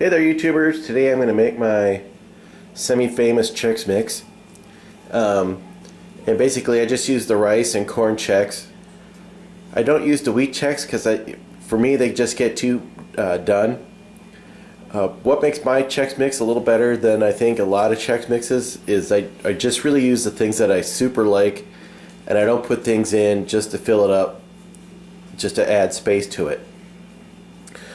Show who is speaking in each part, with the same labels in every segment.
Speaker 1: Hey there YouTubers, today I'm going to make my semi-famous Chex Mix. And basically I just use the rice and corn Chex. I don't use the wheat Chex because for me they just get too done. What makes my Chex Mix a little better than I think a lot of Chex Mixes is I just really use the things that I super like, and I don't put things in just to fill it up, just to add space to it.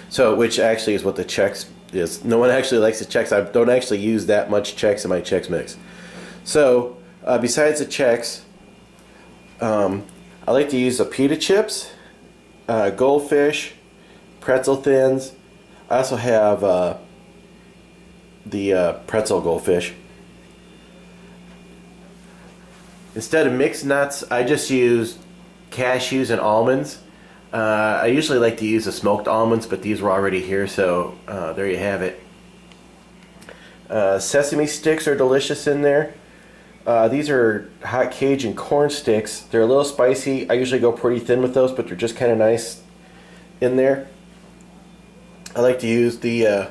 Speaker 1: So, which actually is what the Chex is. No one actually likes the Chex. I don't actually use that much Chex in my Chex Mix. So, besides the Chex, I like to use the pita chips, goldfish, pretzel thins. I also have the pretzel goldfish. Instead of mixed nuts, I just use cashews and almonds. I usually like to use the smoked almonds, but these were already here, so there you have it. Sesame sticks are delicious in there. These are hot Cajun corn sticks. They're a little spicy. I usually go pretty thin with those, but they're just kind of nice in there. I like to use the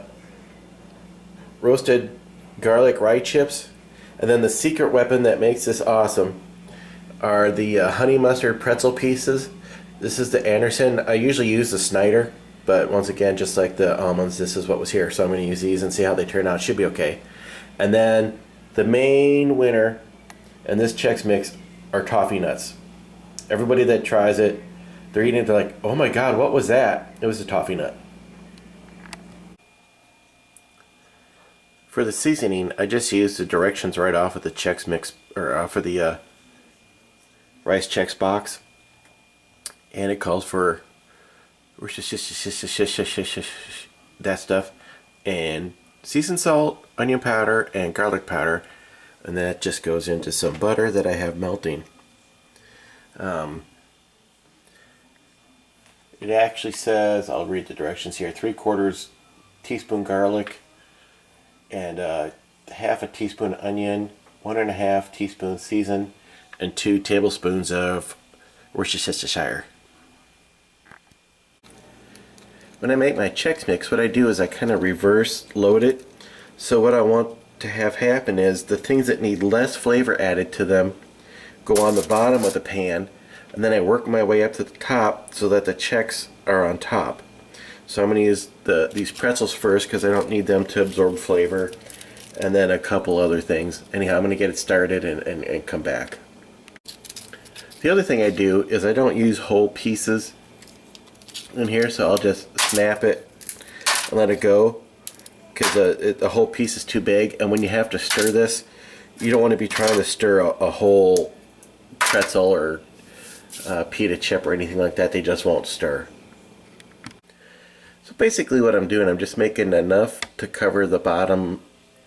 Speaker 1: roasted garlic rye chips. And then the secret weapon that makes this awesome are the honey mustard pretzel pieces. This is the Anderson. I usually use the Snyder, but once again, just like the almonds, this is what was here. So I'm going to use these and see how they turn out. Should be okay. And then the main winner in this Chex Mix are toffee nuts. Everybody that tries it, they're eating it, they're like, oh my god, what was that? It was a toffee nut. For the seasoning, I just used the directions right off of the Chex Mix, or off of the rice Chex box. And it calls for that stuff, and seasoned salt, onion powder, and garlic powder, and that just goes into some butter that I have melting. It actually says, I'll read the directions here, 3/4 teaspoon garlic, and half a teaspoon onion, 1.5 teaspoons seasoned, and 2 tablespoons of Worcestershire. When I make my Chex Mix, what I do is I kind of reverse load it. So what I want to have happen is the things that need less flavor added to them go on the bottom of the pan, and then I work my way up to the top so that the Chex are on top. So I'm going to use these pretzels first because I don't need them to absorb flavor, and then a couple other things. Anyhow, I'm going to get it started and come back. The other thing I do is I don't use whole pieces in here, so I'll just snap it and let it go because the whole piece is too big, and when you have to stir this, you don't want to be trying to stir a whole pretzel or pita chip or anything like that. They just won't stir. So basically what I'm doing, I'm just making enough to cover the bottom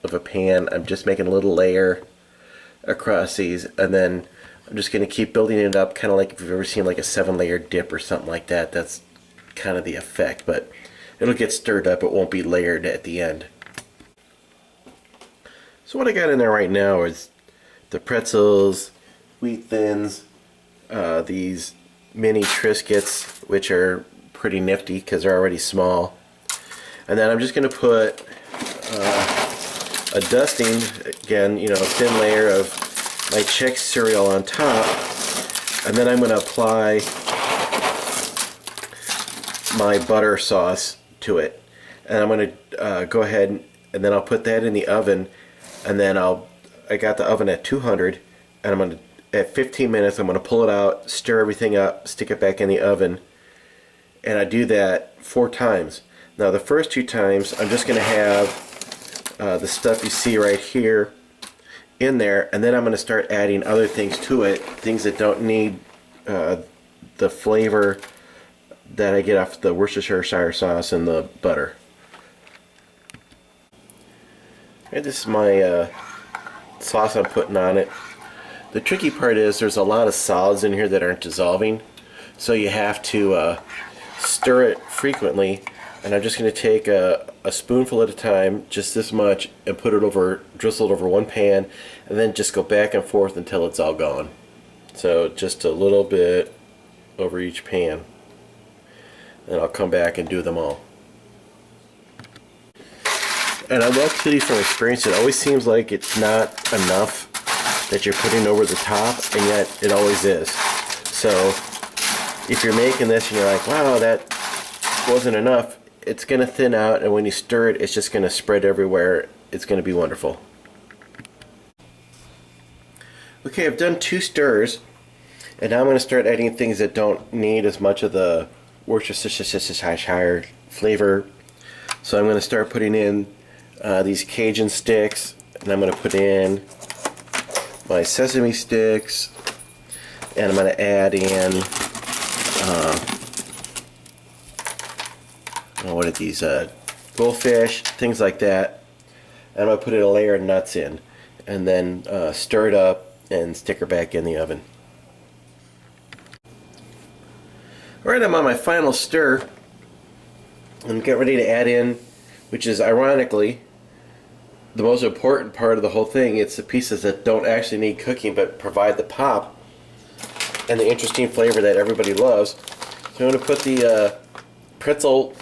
Speaker 1: of a pan. I'm just making a little layer across these, and then I'm just going to keep building it up, kind of like if you've ever seen like a 7-layer dip or something like that. That's kind of the effect, but it'll get stirred up. It won't be layered at the end. So what I got in there right now is the pretzels, wheat thins, these mini Triscuits, which are pretty nifty because they're already small, and then I'm just going to put a dusting, again, you know, a thin layer of my Chex cereal on top, and then I'm going to apply my butter sauce to it, and I'm going to go ahead and then I'll put that in the oven, and then I got the oven at 200, and I'm going to, at 15 minutes, I'm going to pull it out, stir everything up, stick it back in the oven, and I do that 4 times. Now the first 2 times I'm just going to have the stuff you see right here in there, and then I'm going to start adding other things to it, things that don't need the flavor that I get off the Worcestershire sauce and the butter. Okay, this is my sauce I'm putting on it. The tricky part is there's a lot of solids in here that aren't dissolving, so you have to stir it frequently, and I'm just going to take a spoonful at a time, just this much, and put it over, drizzle it over one pan, and then just go back and forth until it's all gone. So just a little bit over each pan, and I'll come back and do them all. And I will tell you from experience, it always seems like it's not enough that you're putting over the top, and yet it always is. So if you're making this and you're like, wow, that wasn't enough, it's going to thin out, and when you stir it, it's just going to spread everywhere. It's going to be wonderful. Okay, I've done 2 stirs, and now I'm going to start adding things that don't need as much of the Worcestershire flavor. So I'm going to start putting in these Cajun sticks, and I'm going to put in my sesame sticks, and I'm going to add in what are these, goldfish, things like that. And I'm going to put in a layer of nuts in, and then stir it up and stick her back in the oven. Alright, I'm on my final stir. I'm getting ready to add in, which is ironically the most important part of the whole thing. It's the pieces that don't actually need cooking but provide the pop and the interesting flavor that everybody loves. So I'm going to put the pretzel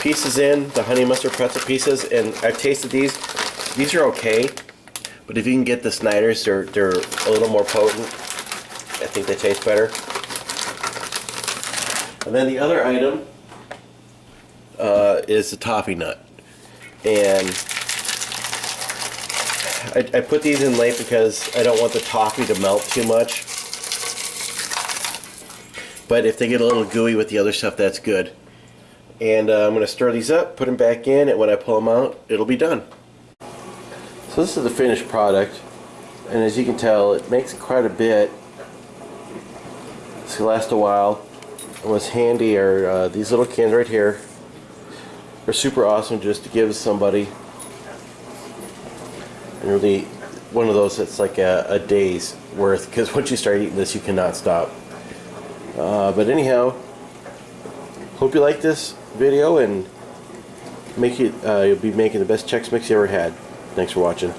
Speaker 1: pieces in, the honey mustard pretzel pieces, and I've tasted these. These are okay, but if you can get the Snyder's, they're a little more potent. I think they taste better. And then the other item is the toffee nut. And I put these in late because I don't want the toffee to melt too much. But if they get a little gooey with the other stuff, that's good. And I'm going to stir these up, put them back in, and when I pull them out, it'll be done. So this is the finished product, and as you can tell, it makes quite a bit. It's going to last a while. And what's handy are these little cans right here. They're super awesome just to give somebody. And really, one of those that's like a day's worth, because once you start eating this, you cannot stop. But anyhow, hope you like this video, and you'll be making the best Chex Mix you ever had. Thanks for watching.